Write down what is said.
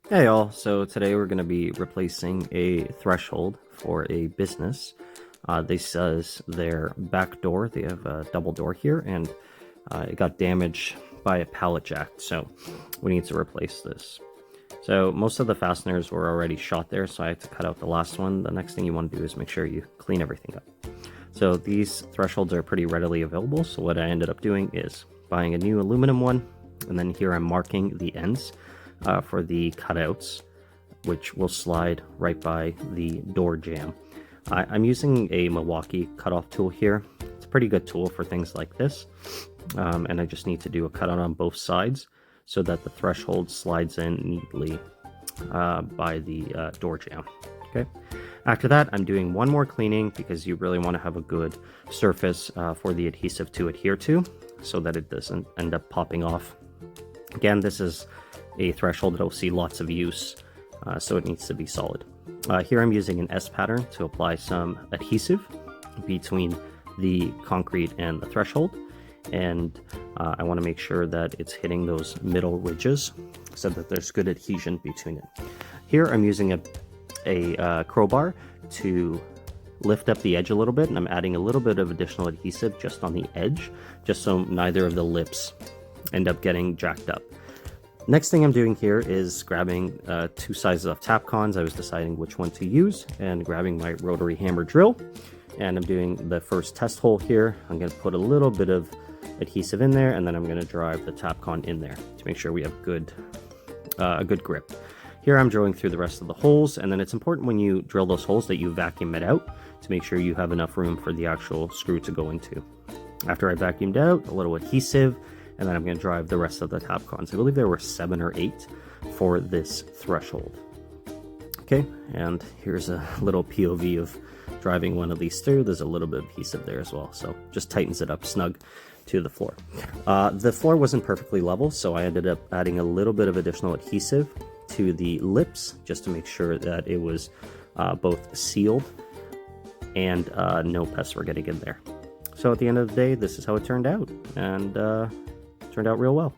Hey all, so today we're going to be replacing a threshold for a business. This is their back door. They have a double door here, and it got damaged by a pallet jack, so we need to replace this. So most of the fasteners were already shot there, so I had to cut out the last one. The next thing you want to do is make sure you clean everything up. So these thresholds are pretty readily available, so what I ended up doing is buying a new aluminum one, and then here I'm marking the ends for the cutouts, which will slide right by the door jamb. I'm using a Milwaukee cutoff tool here. It's a pretty good tool for things like this, and I just need to do a cutout on both sides so that the threshold slides in neatly by the door jamb. Okay. After that, I'm doing one more cleaning because you really want to have a good surface for the adhesive to adhere to so that it doesn't end up popping off. Again, this is a threshold that will see lots of use, so it needs to be solid. Here I'm using an S pattern to apply some adhesive between the concrete and the threshold, and I want to make sure that it's hitting those middle ridges so that there's good adhesion between it. Here I'm using a crowbar to lift up the edge a little bit, and I'm adding a little bit of additional adhesive just on the edge, just so neither of the lips end up getting jacked up. Next thing I'm doing here is grabbing two sizes of Tapcons. I was deciding which one to use, and grabbing my rotary hammer drill, and I'm doing the first test hole here. I'm going to put a little bit of adhesive in there, and then I'm going to drive the Tapcon in there to make sure we have a good grip. Here I'm drilling through the rest of the holes, and then it's important when you drill those holes that you vacuum it out to make sure you have enough room for the actual screw to go into. After I vacuumed out, a little adhesive, and then I'm going to drive the rest of the Tapcons. I believe there were 7 or 8 for this threshold. Okay, and here's a little POV of driving one of these through. There's a little bit of adhesive there as well, so just tightens it up snug to the floor. The floor wasn't perfectly level, so I ended up adding a little bit of additional adhesive to the lips just to make sure that it was both sealed and no pests were getting in there. So at the end of the day, this is how it turned out, and turned out real well.